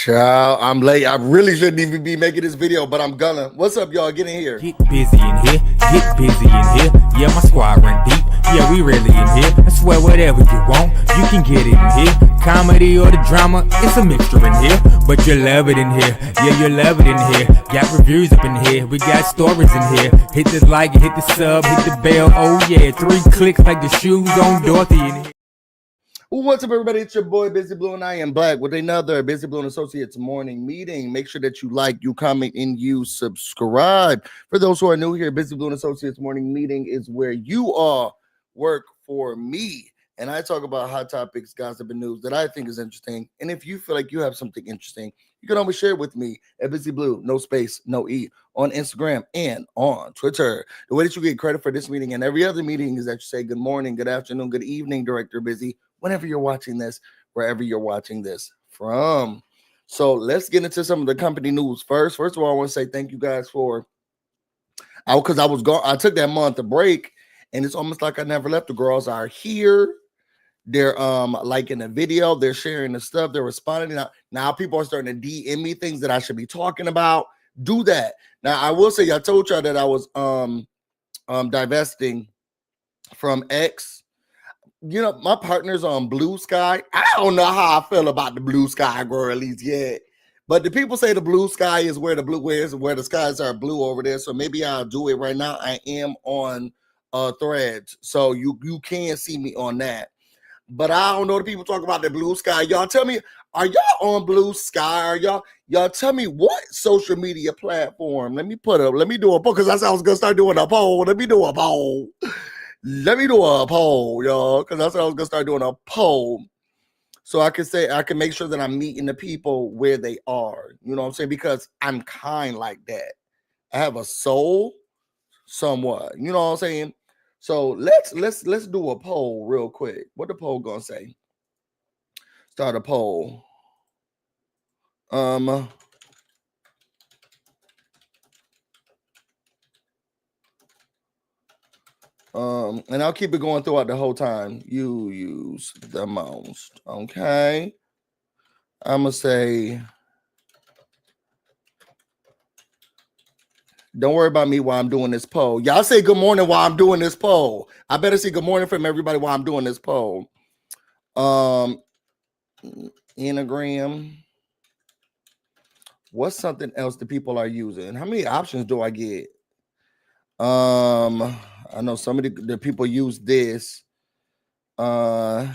Child, I'm late. I really shouldn't even be making this video, but I'm gonna. What's up, y'all? Get in here. Get busy in here, get busy in here. Yeah, my squad run deep. Yeah, we really in here. I swear whatever you want, you can get it in here. Comedy or the drama, it's a mixture in here. But you love it in here. Yeah, you love it in here. Got reviews up in here. We got stories in here. Hit the like, hit the sub, hit the bell. Oh yeah, 3 clicks like the shoes on Dorothy in here. What's up, everybody? It's your boy BusyBlu, and I am back with another BusyBlu and Associates morning meeting. Make sure that you like, you comment, and you subscribe. For those who are new here, BusyBlu and Associates morning meeting is where you all work for me, and I talk about hot topics, gossip, and news that I think is interesting. And if you feel like you have something interesting, you can always share it with me at BusyBlu, no space, no E, on Instagram and on Twitter. The way that you get credit for this meeting and every other meeting is that you say good morning, good afternoon, good evening, Director Busy, whenever you're watching this, wherever you're watching this from. So let's get into some of the company news first. First of all, I want to say thank you guys for, because I was gone. I took that month of break, and it's almost like I never left. The girls are here. They're liking the video, they're sharing the stuff, they're responding. Now people are starting to DM me things that I should be talking about. Do that. Now I will say, I told y'all that I was divesting from X. You know, my partner's on Blue Sky. I don't know how I feel about the Blue Sky girlies yet, but the people say the Blue Sky is where the blue is, where the skies are blue over there. So maybe I'll do it right now. I am on Threads, so you can see me on that. But I don't know the people talk about the Blue Sky. Y'all tell me, are y'all on Blue Sky? Are y'all tell me what social media platform? Let me do a poll, because I was gonna start doing a poll. Let me do a poll, y'all, because that's what I was gonna start doing, a poll. So I can make sure that I'm meeting the people where they are. You know what I'm saying? Because I'm kind like that. I have a soul, somewhat. You know what I'm saying? So let's do a poll real quick. What the poll gonna say? Start a poll. And I'll keep it going throughout the whole time. You use the most. Okay. I'm gonna say, don't worry about me while I'm doing this poll. Y'all say good morning while I'm doing this poll. I better see good morning from everybody while I'm doing this poll. Enneagram. What's something else that people are using? How many options do I get? I know some of the people use this. Oh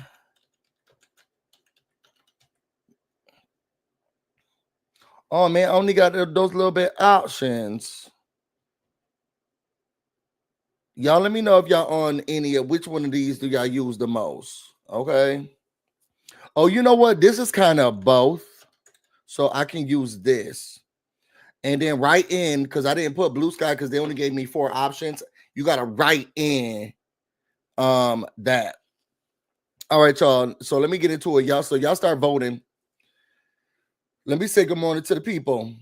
man, I only got those little bit options. Y'all let me know if y'all on any of which one of these do y'all use the most. Okay. Oh, you know what? This is kind of both. So I can use this. And then write in, because I didn't put Blue Sky because they only gave me 4 options. You gotta write in that. All right, y'all. So let me get into it, y'all. So y'all start voting. Let me say good morning to the people.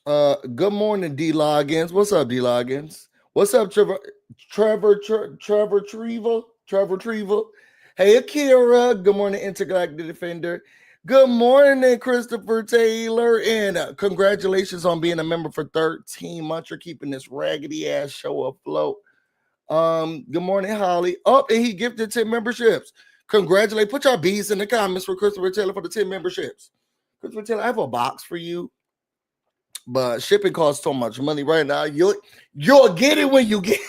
Good morning, D Loggins. What's up, D Loggins? What's up, Trevor Trevor? Hey, Akira. Good morning, Intergalactic Defender. Good morning, Christopher Taylor. And congratulations on being a member for 13 months. You're keeping this raggedy ass show afloat. Good morning, Holly. Oh, and he gifted 10 memberships. Congratulate. Put your B's in the comments for Christopher Taylor for the 10 memberships. Christopher Taylor, I have a box for you, but shipping costs so much money right now. You'll get it when you get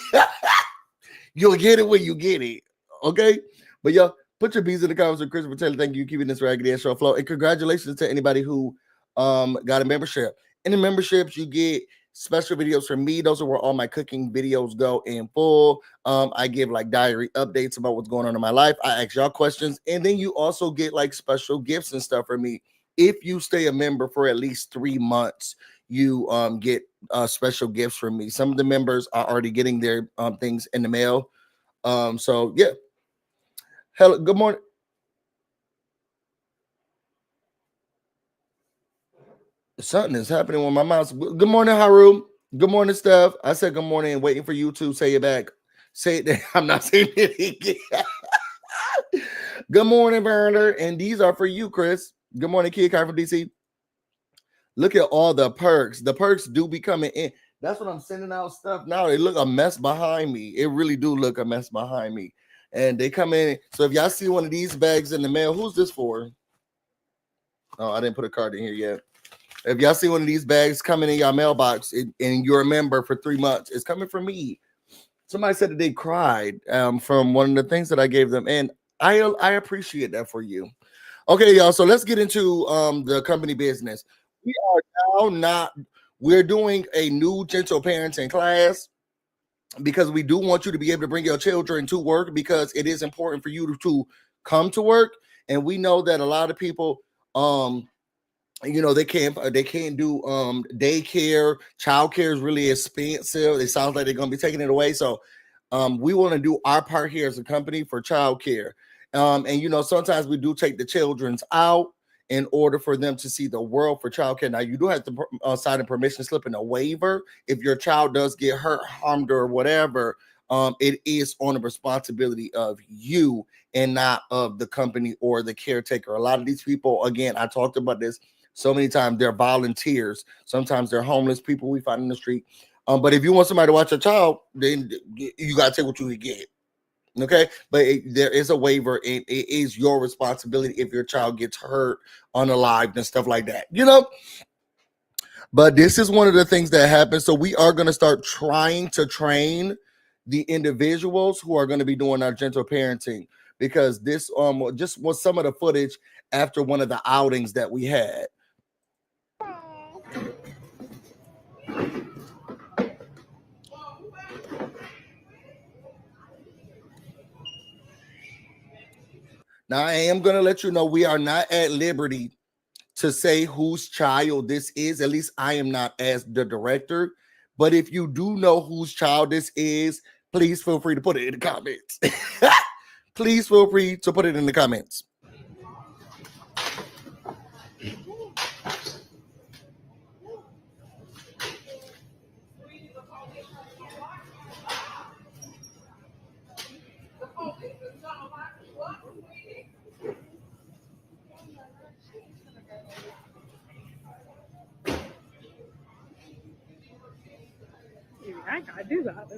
you'll get it when you get it. Okay, but y'all put your B's in the comments for Christopher Taylor. Thank you, keeping this raggedy ass show afloat, and congratulations to anybody who got a membership. In the memberships, you get special videos from me. Those are where all my cooking videos go in full. I give like diary updates about what's going on in my life. I ask y'all questions, and then you also get like special gifts and stuff from me. If you stay a member for at least 3 months, you get special gifts from me. Some of the members are already getting their things in the mail. So yeah. Hello, good morning. Something is happening with my mouse. Good morning, Haru. Good morning, Steph. I said good morning and waiting for you to say it back. Say it. I'm not saying it again. Good morning, Werner. And these are for you, Chris. Good morning, Kid Kai from DC. Look at all the perks. The perks do be coming in. That's what I'm sending out stuff now. They look a mess behind me. It really do look a mess behind me. And they come in. So if y'all see one of these bags in the mail, who's this for? Oh, I didn't put a card in here yet. If y'all see one of these bags coming in your mailbox and you're a member for 3 months, it's coming from me. Somebody said that they cried from one of the things that I gave them. And I appreciate that for you. Okay, y'all. So let's get into the company business. We are now we're doing a new gentle parenting class because we do want you to be able to bring your children to work because it is important for you to come to work. And we know that a lot of people they can't do daycare. Childcare is really expensive. It sounds like they're gonna be taking it away. So we want to do our part here as a company for childcare. And sometimes we do take the children's out in order for them to see the world for childcare. Now you do have to sign a permission slip and a waiver if your child does get hurt, harmed, or whatever. It is on the responsibility of you and not of the company or the caretaker. A lot of these people, again, I talked about this so many times, they're volunteers. Sometimes they're homeless people we find in the street. But if you want somebody to watch a child, then you got to take what you can get. Okay, but there is a waiver, and it is your responsibility if your child gets hurt, unalived, and stuff like that. But this is one of the things that happens. So we are going to start trying to train the individuals who are going to be doing our gentle parenting, because this just was some of the footage after one of the outings that we had. Now, I am going to let you know we are not at liberty to say whose child this is. At least I am not as the director. But if you do know whose child this is, please feel free to put it in the comments. Please feel free to put it in the comments. I gotta do that.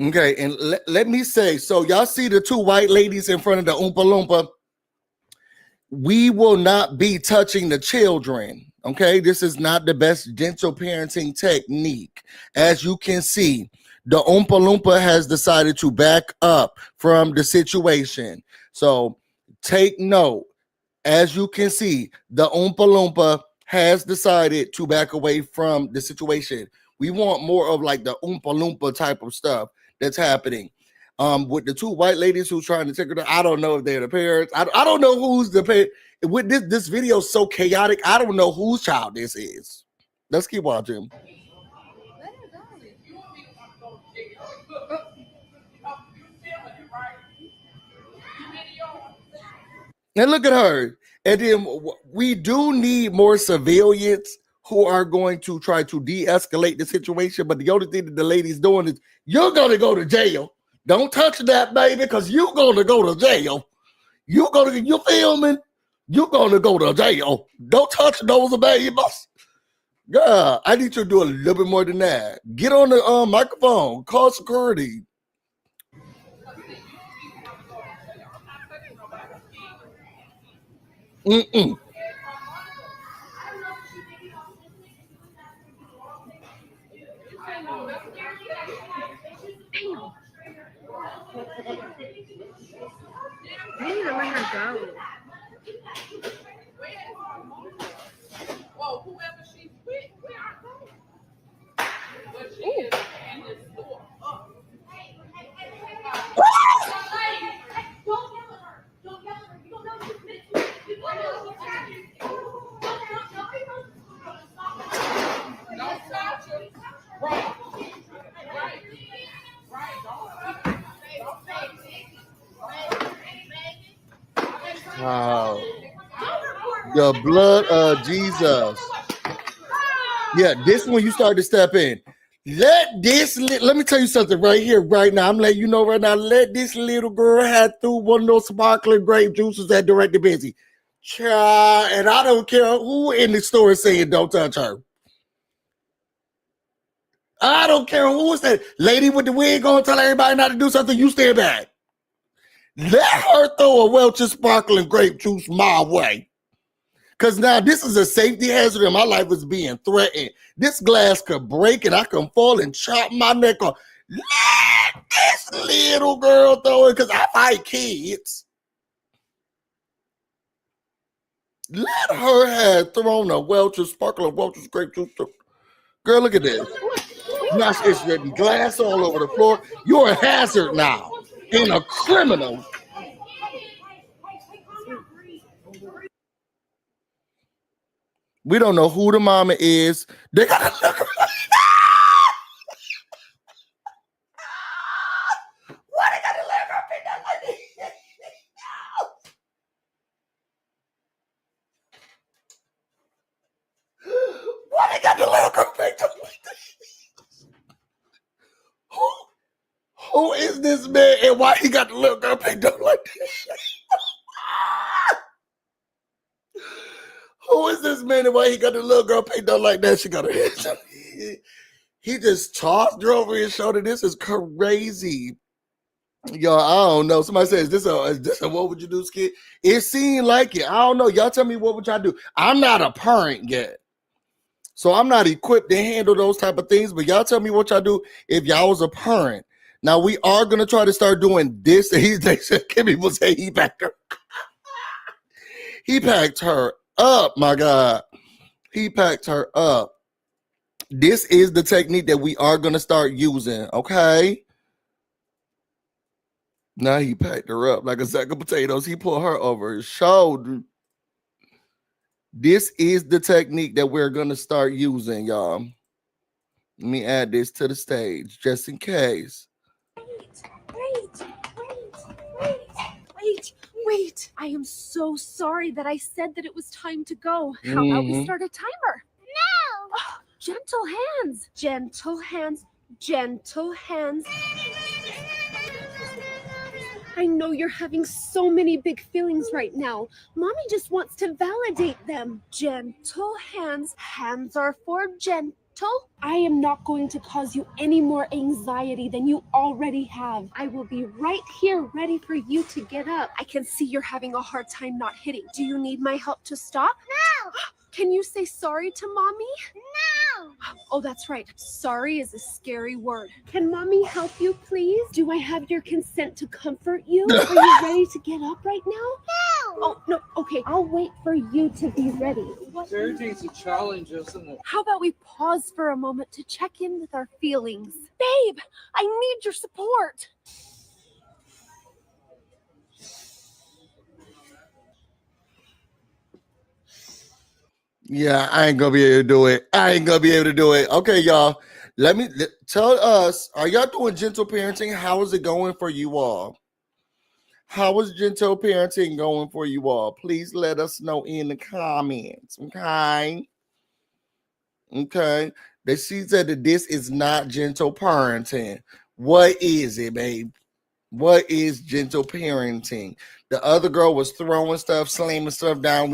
Okay, and let me say, so y'all see the two white ladies in front of the Oompa Loompa? We will not be touching the children. Okay, this is not the best gentle parenting technique. As you can see, the Oompa Loompa has decided to back up from the situation. So take note. As you can see, the Oompa Loompa has decided to back away from the situation. We want more of like the Oompa Loompa type of stuff that's happening. With the two white ladies who's trying to take her down, I don't know if they're the parents. I don't know who's the parent. With this video so chaotic, I don't know whose child this is. Let's keep watching. And look at her. And then we do need more civilians who are going to try to de-escalate the situation. But the only thing that the lady's doing is, you're going to go to jail. Don't touch that baby, because you're going to go to jail. You filming? You're going to go to jail. Don't touch those babies. God, I need you to do a little bit more than that. Get on the microphone. Call security. Mm-mm. I need to let her go. Well, whoever she's with, we are going. But she is in the store. Don't yell at her. Don't yell at her. You don't know who's missing. You don't know who's happening. Don't stop you. Right. Right. Right. Don't stop. The blood of Jesus. Yeah, this one you start to step in. Let me tell you something right here, right now. I'm letting you know right now. Let this little girl have through one of those sparkling grape juices that Director Busy. Child, and I don't care who in the store is saying don't touch her. I don't care who is that lady with the wig on, tell everybody not to do something. You stand back. Let her throw a Welch's sparkling grape juice my way. Because now this is a safety hazard and my life is being threatened. This glass could break and I can fall and chop my neck off. Let this little girl throw it because I fight kids. Let her have thrown a Welch's sparkling Welch's grape juice. Girl, look at this. Now it's the glass all over the floor. You're a hazard now and a criminal. We don't know who the mama is. They gotta look like why they gotta let her pick that like this? Why they got the little girl picked up like this? Who is this man and why he got the little girl picked up like this? Who is this man and why he got the little girl picked up like that? She got her head. He just tossed her over his shoulder. This is crazy. Y'all, I don't know. Somebody says, is this a what would you do skit? It seemed like it. I don't know. Y'all tell me what would y'all do. I'm not a parent yet. So I'm not equipped to handle those type of things. But y'all tell me what y'all do if y'all was a parent. Now we are gonna try to start doing this. Kimmy will say he packed her. He packed her up, my God. He packed her up. This is the technique that we are gonna start using, okay? Now he packed her up like a sack of potatoes. He pulled her over his shoulder. This is the technique that we're going to start using, y'all. Let me add this to the stage just in case. Wait. I am so sorry that I said that it was time to go. How about we start a timer? No! Oh, gentle hands. Gentle hands. Gentle hands. I know you're having so many big feelings right now. Mommy just wants to validate them. Gentle hands. Hands are for gentle. I am not going to cause you any more anxiety than you already have. I will be right here ready for you to get up. I can see you're having a hard time not hitting. Do you need my help to stop? No! Can you say sorry to Mommy? No! Oh, that's right. Sorry is a scary word. Can Mommy help you, please? Do I have your consent to comfort you? Are you ready to get up right now? No! Oh, no. Okay, I'll wait for you to be ready. Parenting's a challenge, isn't it? How about we pause for a moment to check in with our feelings? Babe, I need your support. Yeah, I ain't gonna be able to do it. Okay, y'all. Tell us, are y'all doing gentle parenting? How is it going for you all? How is gentle parenting going for you all? Please let us know in the comments. Okay. She said that this is not gentle parenting. What is it, babe? What is gentle parenting? The other girl was throwing stuff, slamming stuff down.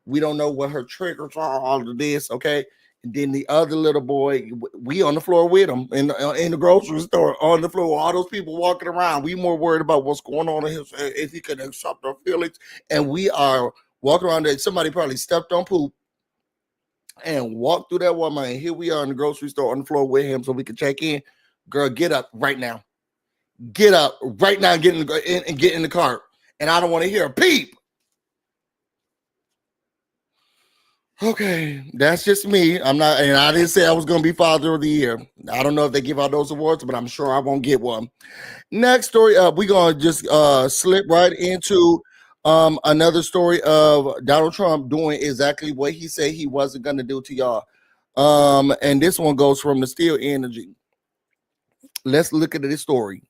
We don't know what her triggers are, all of this, okay? And then the other little boy, we on the floor with him in the grocery store, on the floor, all those people walking around. We more worried about what's going on in his, if he could accept our feelings. And we are walking around there. Somebody probably stepped on poop and walked through that Walmart. And here we are in the grocery store on the floor with him so we can check in. Girl, get up right now. Get up right now, get in the car. And I don't want to hear a peep. Okay, that's just me. I didn't say I was going to be Father of the Year. I don't know if they give out those awards, but I'm sure I won't get one. Next story up, we're going to just slip right into another story of Donald Trump doing exactly what he said he wasn't going to do to y'all. And this one goes from the Steel Energy. Let's look at this story.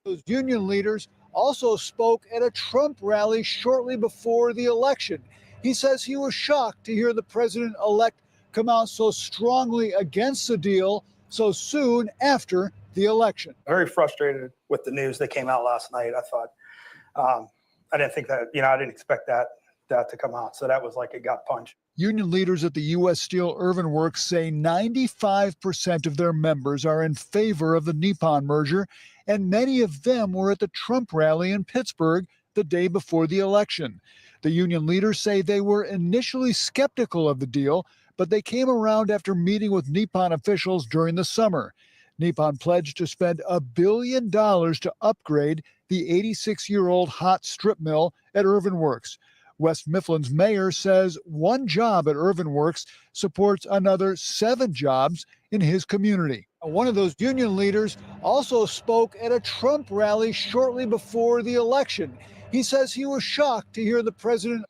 Those union leaders also spoke at a Trump rally shortly before the election. He says he was shocked to hear the president-elect come out so strongly against the deal so soon after the election. Very frustrated with the news that came out last night. I thought, I didn't think that, I didn't expect that to come out. So that was like a gut punch. Union leaders at the U.S. Steel Irvin Works say 95% of their members are in favor of the Nippon merger, and many of them were at the Trump rally in Pittsburgh the day before the election. The union leaders say they were initially skeptical of the deal, but they came around after meeting with Nippon officials during the summer. Nippon pledged to spend $1 billion to upgrade the 86-year-old hot strip mill at Irvin Works. West Mifflin's mayor says one job at Irvin Works supports another 7 jobs in his community. One of those union leaders also spoke at a Trump rally shortly before the election. He says he was shocked to hear the president.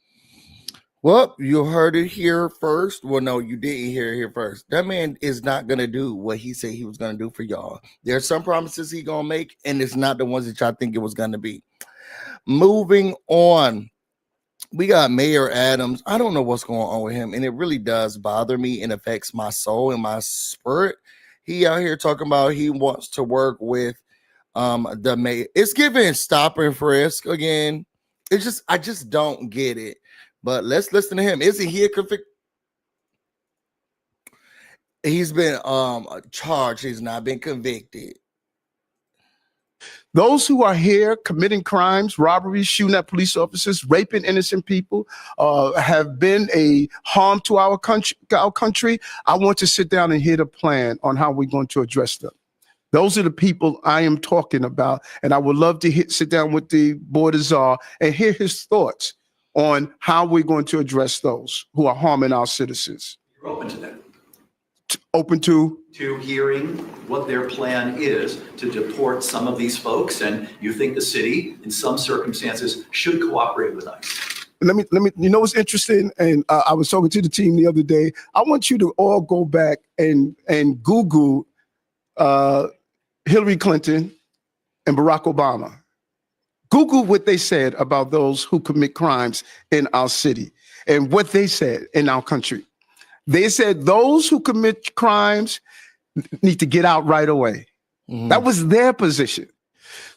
Well, you heard it here first. Well, no, you didn't hear it here first. That man is not going to do what he said he was going to do for y'all. There are some promises he going to make, and it's not the ones that y'all think it was going to be. Moving on. We got Mayor Adams. I don't know what's going on with him, and it really does bother me and affects my soul and my spirit. He out here talking about he wants to work with the mayor. It's giving stop and frisk again. I just don't get it. But let's listen to him. Isn't he a convict? He's been charged. He's not been convicted. Those who are here committing crimes, robberies, shooting at police officers, raping innocent people, have been a harm to our country. I want to sit down and hear the plan on how we're going to address them. Those are the people I am talking about, and I would love to sit down with the Board of Czar and hear his thoughts on how we're going to address those who are harming our citizens. You're open to that? Open to hearing what their plan is to deport some of these folks, and you think the city, in some circumstances, should cooperate with ICE? Let me, you know what's interesting? And I was talking to the team the other day. I want you to all go back and Google Hillary Clinton and Barack Obama. Google what they said about those who commit crimes in our city and what they said in our country. They said those who commit crimes need to get out right away. Mm-hmm. That was their position.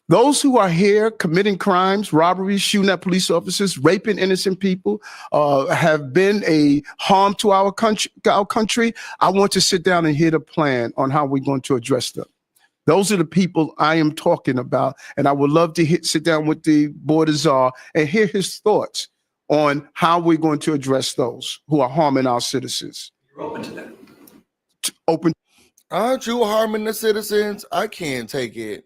Those who are here committing crimes, robberies, shooting at police officers, raping innocent people, have been a harm to our country. I want to sit down and hear the plan on how we're going to address them. Those are the people I am talking about, and I would love to sit down with the Board of Czar and hear his thoughts on how we're going to address those who are harming our citizens. You're open to that? Open. Aren't you harming the citizens? I can't take it.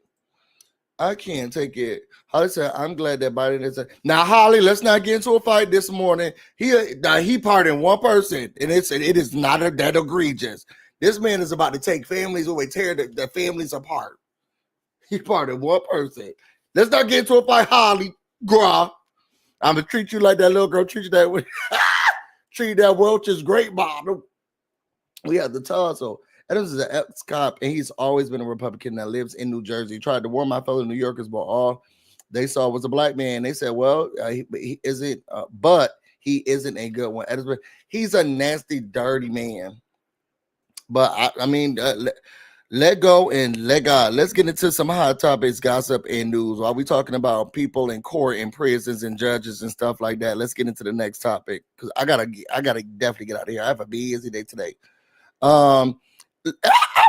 I can't take it. Holly said, I'm glad that Biden is. Now, Holly, let's not get into a fight this morning. He pardoned one person, and it is not that egregious. This man is about to take families away, tear the families apart. He pardoned one person. Let's not get into a fight, Holly. Gra. I'm going to treat you like that little girl treat you that way. Treat that Welch's grape bottle. We have the tussle. Adams is an ex-cop, and he's always been a Republican that lives in New Jersey. He tried to warn my fellow New Yorkers, but all they saw was a black man. They said, well, he isn't, but he isn't a good one. Adams, he's a nasty, dirty man. But I mean, let go and let God. Let's get into some hot topics, gossip, and news. While we talking about people in court and prisons and judges and stuff like that, let's get into the next topic because I gotta definitely get out of here. I have a busy day today. I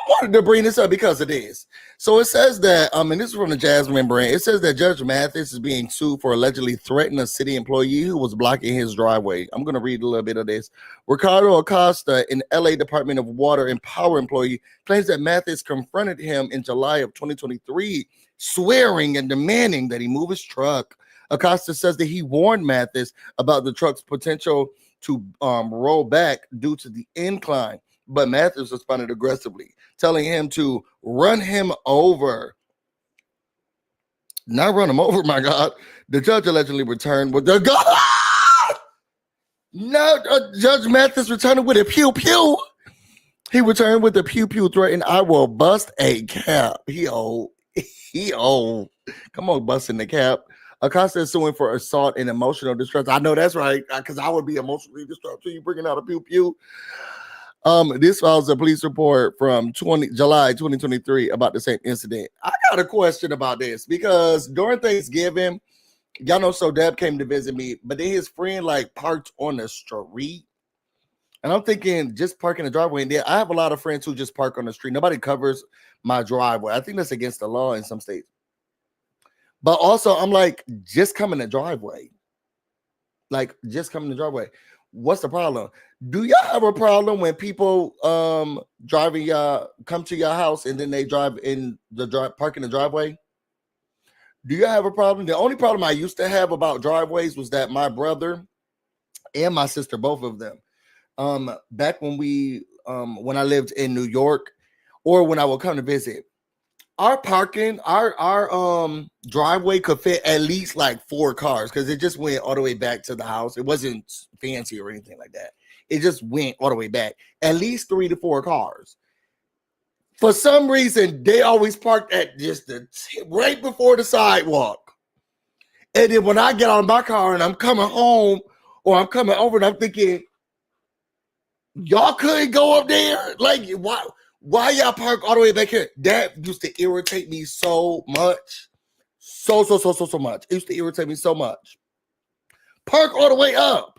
wanted to bring this up because of this. So it says that, and this is from the Jasmine brand. It says that Judge Mathis is being sued for allegedly threatening a city employee who was blocking his driveway. I'm going to read a little bit of this. Ricardo Acosta, an LA Department of Water and Power employee, claims that Mathis confronted him in July of 2023, swearing and demanding that he move his truck. Acosta says that he warned Mathis about the truck's potential to roll back due to the incline. But Mathis responded aggressively, telling him to run him over. Not run him over, my God. The judge allegedly returned with the God. No, Judge Mathis returned with a pew-pew. He returned with a pew-pew threat, and I will bust a cap. He old. Come on, busting the cap. Acosta is suing for assault and emotional distress. I know that's right, because I would be emotionally distressed too. You bringing out a pew pew. This files a police report from July 2023 about the same incident. I got a question about this because during Thanksgiving, y'all know, so Deb came to visit me, but then his friend like parked on the street. And I'm thinking, just park in the driveway. And I have a lot of friends who just park on the street. Nobody covers my driveway. I think that's against the law in some states. But also, I'm like, just come in the driveway. Like, just come in the driveway. What's the problem? Do y'all have a problem when people driving y'all come to your house and then they drive in the park in the driveway? Do you have a problem? The only problem I used to have about driveways was that my brother and my sister, both of them, back when when I lived in New York, or when I would come to visit, our parking, our driveway could fit at least like 4 cars because it just went all the way back to the house. It wasn't fancy or anything like that. It just went all the way back. At least 3 to 4 cars. For some reason, they always parked at just right before the sidewalk. And then when I get out of my car and I'm coming home or I'm coming over and I'm thinking, y'all couldn't go up there? Like, why y'all park all the way back here? That used to irritate me so much. So much. It used to irritate me so much. Park all the way up.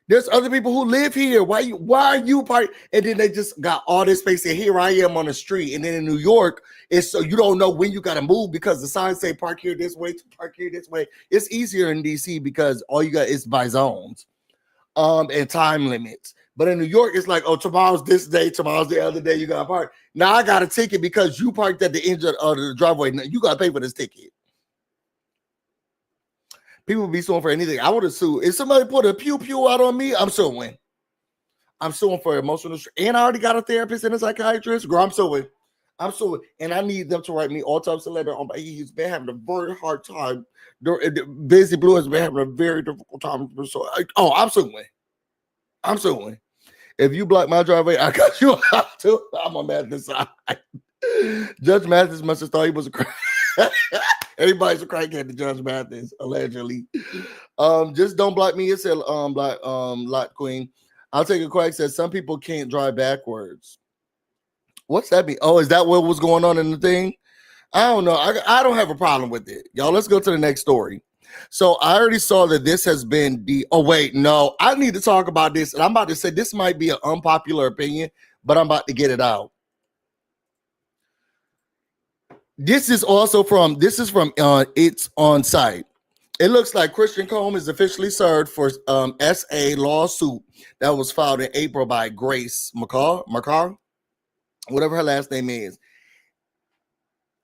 There's other people who live here. Why are you park? And then they just got all this space. And here I am on the street. And then in New York, it's so you don't know when you got to move because the signs say park here this way, park here this way. It's easier in DC because all you got is by zones and time limits. But in New York, it's like, oh, tomorrow's this day, tomorrow's the other day, you got to park. Now I got a ticket because you parked at the end of the driveway. Now you got to pay for this ticket. People be suing for anything. I would have sued. If somebody put a pew pew out on me, I'm suing. I'm suing for emotional. And I already got a therapist and a psychiatrist. Girl, I'm suing. And I need them to write me all types of letters. He's been having a very hard time. BusyBlu has been having a very difficult time. So, I'm suing. I'm suing. If you block my driveway, I got you out too. I'm on Mathis' side. Judge Mathis must have thought he was a crack. Everybody's a crackhead to Judge Mathis, allegedly. Just don't block me. It said Lot Queen. I'll take a crack. Says some people can't drive backwards. What's that mean? Oh, is that what was going on in the thing? I don't know. I don't have a problem with it. Y'all, let's go to the next story. So I already saw that this has been I need to talk about this. And I'm about to say this might be an unpopular opinion, but I'm about to get it out. This is from It's On Site. It looks like Christian Combs is officially served for SA lawsuit that was filed in April by Grace McCall, whatever her last name is.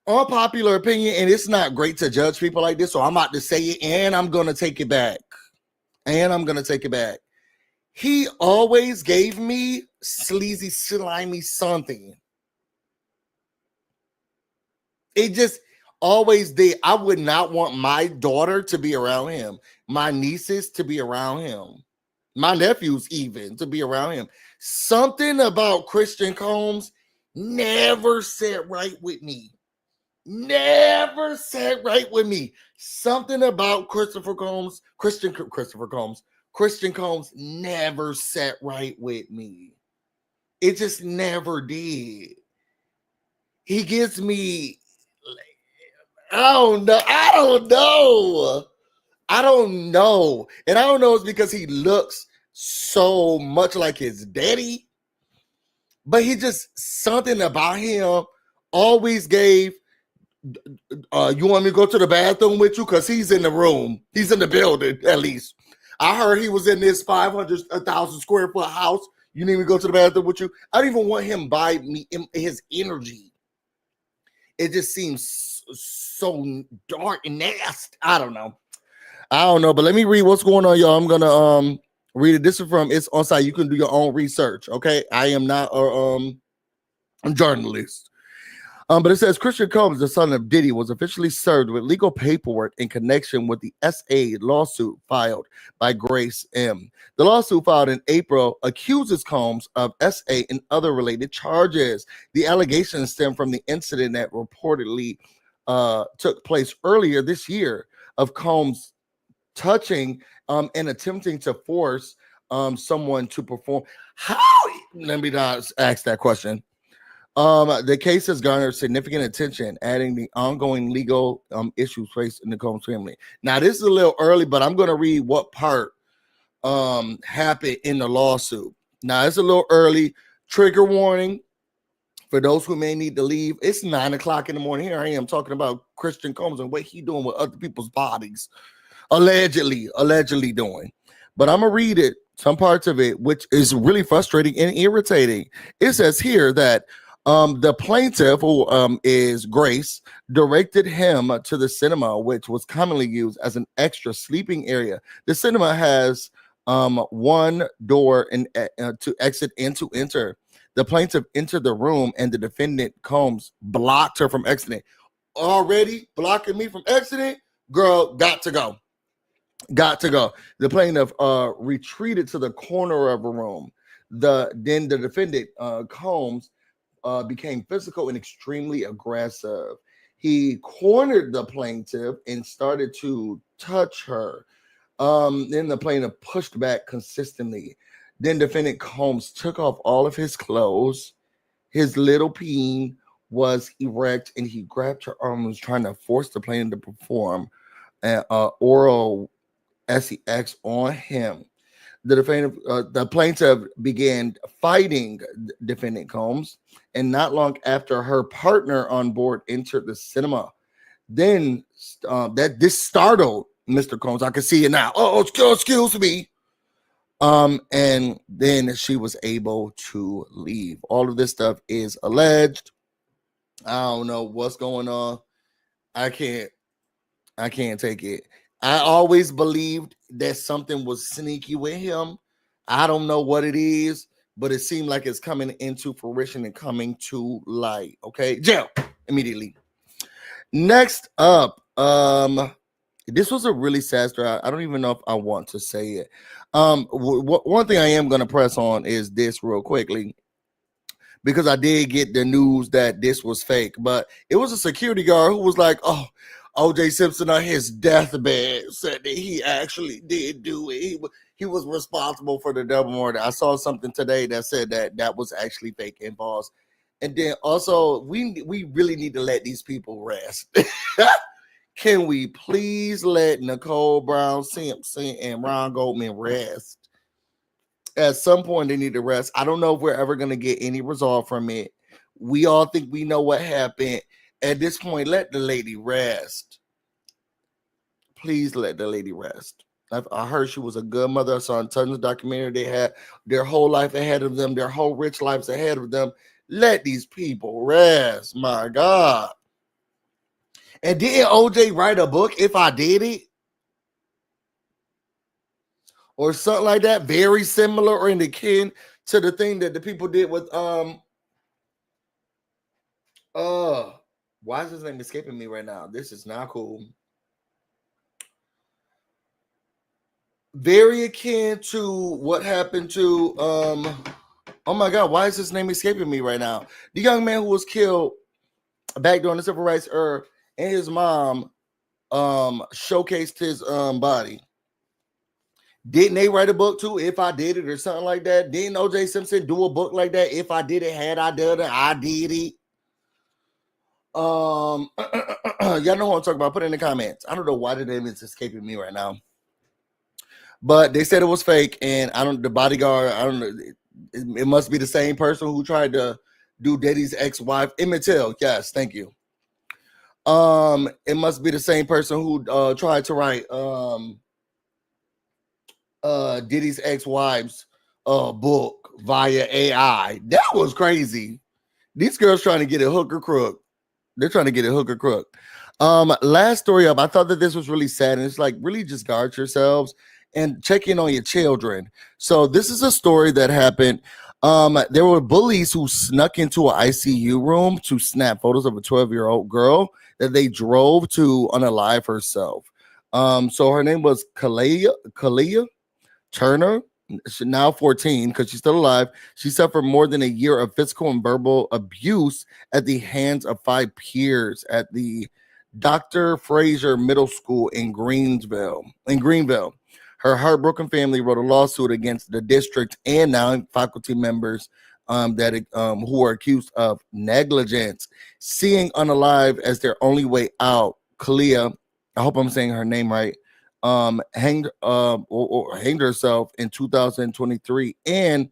Unpopular opinion, and it's not great to judge people like this, so I'm about to say it, and I'm going to take it back. He always gave me sleazy, slimy something. It just always did. I would not want my daughter to be around him, my nieces to be around him, my nephews even to be around him. Something about Christian Combs never sat right with me. Something about Christian Combs never sat right with me. It just never did. He gives me, I don't know. And I don't know it's because he looks so much like his daddy, but he just, something about him always gave, you want me to go to the bathroom with you? Because he's in the room. He's in the building, at least. I heard he was in this 500,000 square foot house. You need me to go to the bathroom with you? I don't even want him by me, his energy. It just seems so dark and nasty. I don't know, but let me read what's going on, y'all. I'm gonna read it. This is from It's On Site. You can do your own research, okay? I am not a journalist. But it says Christian Combs, the son of Diddy, was officially served with legal paperwork in connection with the SA lawsuit filed by Grace M. The lawsuit filed in April accuses Combs of SA and other related charges. The allegations stem from the incident that reportedly took place earlier this year. of Combs touching and attempting to force someone to perform. How? Let me not ask that question. The case has garnered significant attention, adding the ongoing legal issues faced in the Combs family. Now, this is a little early, but I'm going to read what part happened in the lawsuit. Now, it's a little early. Trigger warning for those who may need to leave. It's 9 o'clock in the morning. Here I am talking about Christian Combs and what he doing with other people's bodies, allegedly doing. But I'm going to read it, some parts of it, which is really frustrating and irritating. It says here that the plaintiff, who is Grace, directed him to the cinema, which was commonly used as an extra sleeping area. The cinema has one door and to exit and to enter. The plaintiff entered the room, and the defendant Combs blocked her from exiting. Already blocking me from exiting, girl, got to go. The plaintiff retreated to the corner of a room. Then the defendant Combs became physical and extremely aggressive. He cornered the plaintiff and started to touch her. Then the plaintiff pushed back consistently. Then defendant Combs took off all of his clothes. His little peen was erect, and he grabbed her arm and was trying to force the plaintiff to perform oral sex on him. The plaintiff began fighting defendant Combs, and not long after, her partner on board entered the cinema. Then this startled Mr. Combs. I can see it now. Oh, excuse me. And then she was able to leave. All of this stuff is alleged. I don't know what's going on. I can't take it. I always believed that something was sneaky with him. I don't know what it is, but it seemed like it's coming into fruition and coming to light. Okay, jail immediately. Next up, this was a really sad story. I don't even know if I want to say it. One thing I am going to press on is this real quickly, because I did get the news that this was fake, but it was a security guard who was like, oh, O.J. Simpson on his deathbed said that he actually did do it. He was responsible for the double murder. I saw something today that said that was actually fake and false. And then also, we really need to let these people rest. Can we please let Nicole Brown Simpson and Ron Goldman rest? At some point, they need to rest. I don't know if we're ever going to get any result from it. We all think we know what happened. At this point, let the lady rest. Please let the lady rest. I heard she was a good mother. I saw in tons of documentary. They had their whole life ahead of them, their whole rich lives ahead of them. Let these people rest. My God. And didn't OJ write a book, If I Did It? Or something like that, very similar or in the kin to the thing that the people did with why is his name escaping me right now? This is not cool. Very akin to what happened to oh my God, why is his name escaping me right now? The young man who was killed back during the civil rights era, and his mom showcased his body. Didn't they write a book too, If I Did It, or something like that? Didn't O.J. Simpson do a book like that? If I did it, had I done it, I did it. Y'all know what I'm talking about. Put it in the comments. I don't know why the name is escaping me right now, but they said it was fake, and the bodyguard, I don't know. It must be the same person who tried to do Diddy's ex-wife, Emmett Till. Yes, thank you. It must be the same person who tried to write Diddy's ex-wife's book via AI. That was crazy. These girls trying to get a hook or crook. They're trying to get a hook or crook. Last story up. I thought that this was really sad, and it's like, really just guard yourselves and check in on your children. So this is a story that happened. There were bullies who snuck into an ICU room to snap photos of a 12-year-old girl that they drove to unalive herself. So her name was Kelaia Turner. She's now 14 because she's still alive. She suffered more than a year of physical and verbal abuse at the hands of 5 peers at the Dr. Fraser Middle School in Greenville. Her heartbroken family wrote a lawsuit against the district and 9 faculty members who are accused of negligence. Seeing unalive as their only way out, Kelaia, I hope I'm saying her name right, hanged herself in 2023 and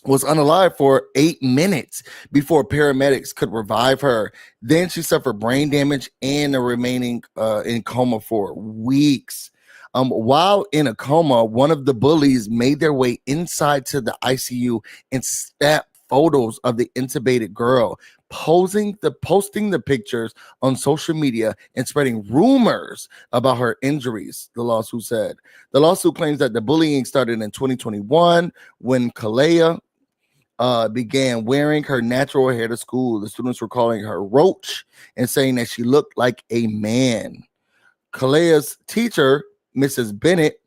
was unalive for 8 minutes before paramedics could revive her. Then she suffered brain damage and remaining in coma for weeks. While in a coma, one of the bullies made their way inside to the ICU and snapped photos of the intubated girl, posting the pictures on social media and spreading rumors about her injuries, the lawsuit said. The lawsuit claims that the bullying started in 2021 when Kelaia began wearing her natural hair to school. The students were calling her Roach and saying that she looked like a man. Kelaia's teacher, Mrs. Bennett,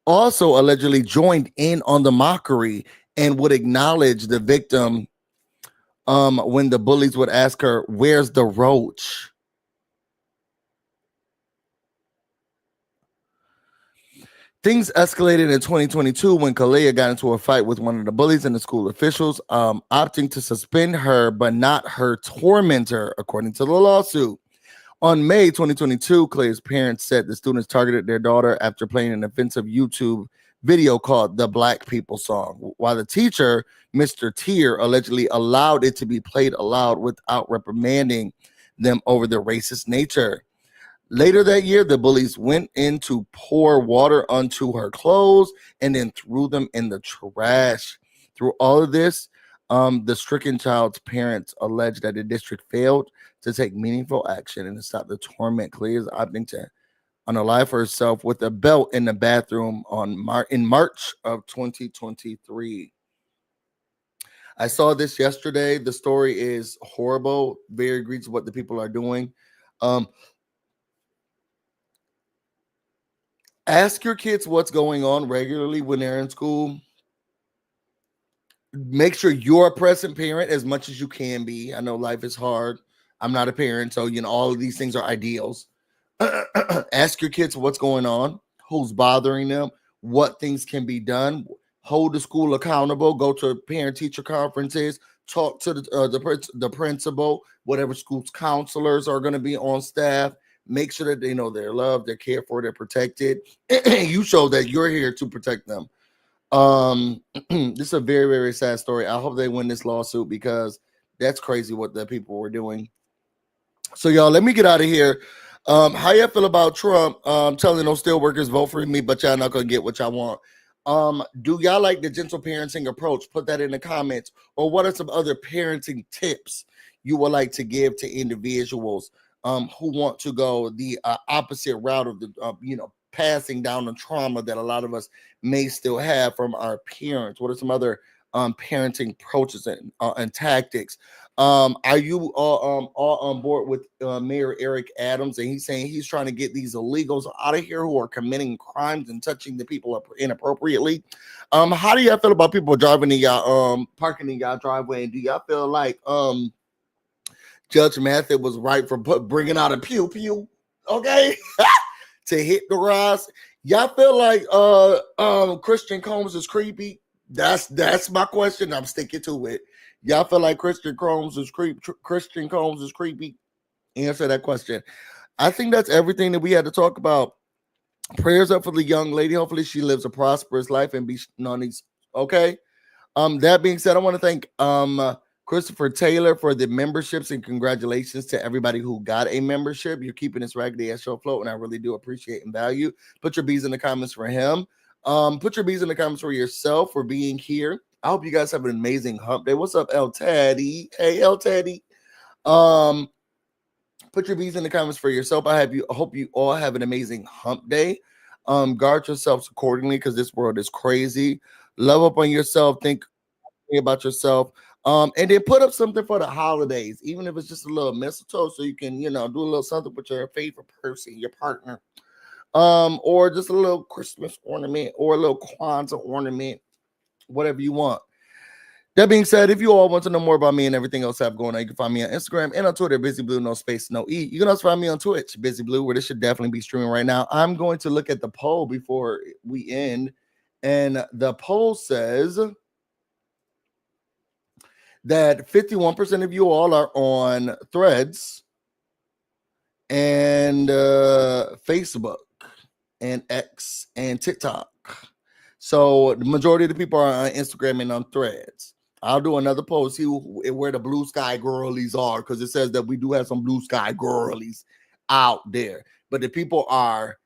also allegedly joined in on the mockery and would acknowledge the victim when the bullies would ask her, "Where's the roach?" Things escalated in 2022 when Kelaia got into a fight with one of the bullies and the school officials, opting to suspend her, but not her tormentor, according to the lawsuit. On May 2022, Kelaia's parents said the students targeted their daughter after playing an offensive YouTube video called The Black People Song, while the teacher, Mr. Tier, allegedly allowed it to be played aloud without reprimanding them over their racist nature. Later that year, the bullies went in to pour water onto her clothes and then threw them in the trash. Through all of this, the stricken child's parents alleged that the district failed to take meaningful action and to stop the torment. Kelaia is opting to unalive herself with a belt in the bathroom in March of 2023. I saw this yesterday. The story is horrible. Very egregious what the people are doing. Ask your kids what's going on regularly when they're in school. Make sure you're a present parent as much as you can be. I know life is hard. I'm not a parent, so all of these things are ideals. Ask your kids what's going on, who's bothering them, what things can be done. Hold the school accountable. Go to parent-teacher conferences. Talk to the principal, whatever school's counselors are going to be on staff. Make sure that they know they're loved, they're cared for, they're protected. You show that you're here to protect them. This is a very, very sad story. I hope they win this lawsuit because that's crazy what the people were doing. So, y'all, let me get out of here. How y'all feel about Trump telling those steel workers vote for me, but y'all not gonna get what y'all want? Do y'all like the gentle parenting approach? Put that in the comments. Or what are some other parenting tips you would like to give to individuals who want to go the opposite route of the passing down the trauma that a lot of us may still have from our parents? What are some other parenting approaches and tactics? Are you all on board with Mayor Eric Adams? And he's saying he's trying to get these illegals out of here who are committing crimes and touching the people up inappropriately. How do y'all feel about people driving in y'all parking in y'all driveway? And do y'all feel like Judge Mathis was right for bringing out a pew pew? Okay. To hit the rise. Y'all feel like Christian Combs is creepy? That's my question. I'm sticking to it. Y'all feel like Christian Combs is creepy? Answer that question. I think that's everything that we had to talk about. Prayers up for the young lady. Hopefully she lives a prosperous life and be nice. Okay. That being said, I want to thank Christopher Taylor for the memberships, and congratulations to everybody who got a membership. You're keeping this raggedy ass show afloat, and I really do appreciate and value. Put your B's in the comments for him. Put your B's in the comments for yourself for being here. I hope you guys have an amazing hump day. What's up, El Teddy? Hey, El Teddy. Put your B's in the comments for yourself. I hope you all have an amazing hump day. Guard yourselves accordingly because this world is crazy. Love up on yourself. Think about yourself. And then put up something for the holidays, even if it's just a little mistletoe, so you can, do a little something with your favorite person, your partner, or just a little Christmas ornament or a little Kwanzaa ornament, whatever you want. That being said, if you all want to know more about me and everything else I have going on, you can find me on Instagram and on Twitter, BusyBlu, no space, no E. You can also find me on Twitch, BusyBlu, where this should definitely be streaming right now. I'm going to look at the poll before we end. And the poll says that 51% of you all are on Threads and Facebook and X and TikTok. So the majority of the people are on Instagram and on Threads. I'll do another post, see where the blue sky girlies are, because it says that we do have some blue sky girlies out there. But the people are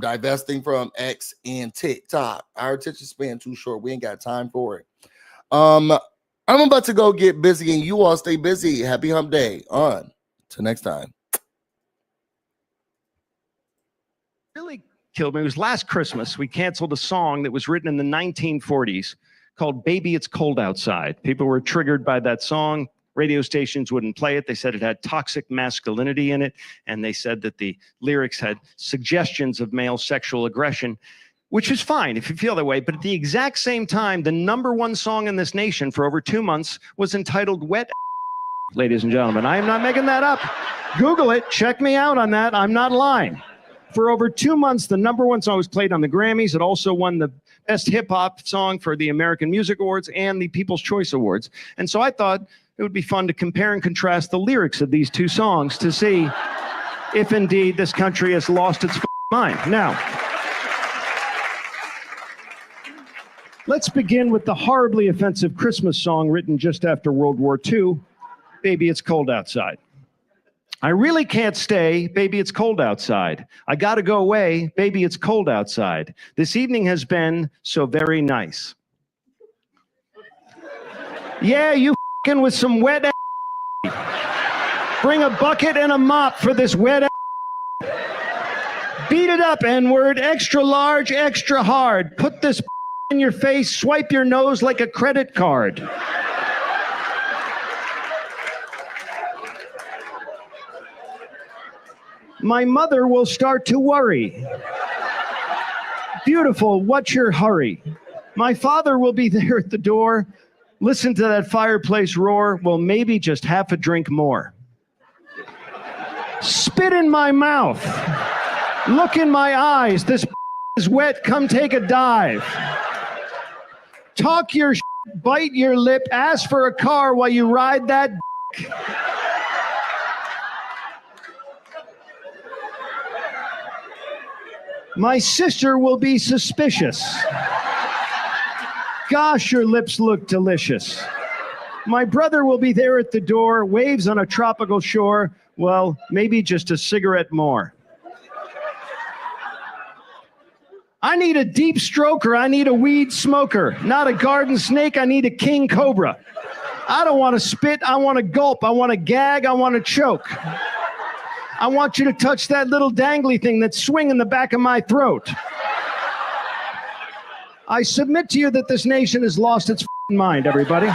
divesting from X and TikTok. Our attention span too short. We ain't got time for it. I'm about to go get busy, and you all stay busy. Happy hump day. On to next time. Really killed me. It was last Christmas. We canceled a song that was written in the 1940s called Baby It's Cold Outside. People were triggered by that song. Radio stations wouldn't play it. They said it had toxic masculinity in it. And they said that the lyrics had suggestions of male sexual aggression, which is fine if you feel that way. But at the exact same time, the #1 song in this nation for over 2 months was entitled Wet. Ladies and gentlemen, I am not making that up. Google it. Check me out on that. I'm not lying. For over 2 months, the #1 song was played on the Grammys. It also won the Best Hip Hop Song for the American Music Awards and the People's Choice Awards. And so I thought it would be fun to compare and contrast the lyrics of these two songs to see if indeed this country has lost its mind. Now, let's begin with the horribly offensive Christmas song written just after World War II, Baby It's Cold Outside. I really can't stay, baby, it's cold outside. I gotta go away, baby, it's cold outside. This evening has been so very nice. Yeah, you f***ing with some wet ass. Bring a bucket and a mop for this wet ass. Beat it up, N-word, extra large, extra hard. Put this in your face, swipe your nose like a credit card. My mother will start to worry. Beautiful, what's your hurry? My father will be there at the door. Listen to that fireplace roar. Well, maybe just half a drink more. Spit in my mouth. Look in my eyes. This is wet. Come take a dive. Talk your bite your lip. Ask for a car while you ride that dick. My sister will be suspicious. Gosh, your lips look delicious. My brother will be there at the door, waves on a tropical shore. Well, maybe just a cigarette more. I need a deep stroker. I need a weed smoker. Not a garden snake. I need a king cobra. I don't want to spit. I want to gulp. I want to gag. I want to choke. I want you to touch that little dangly thing that's swinging the back of my throat. I submit to you that this nation has lost its mind, everybody.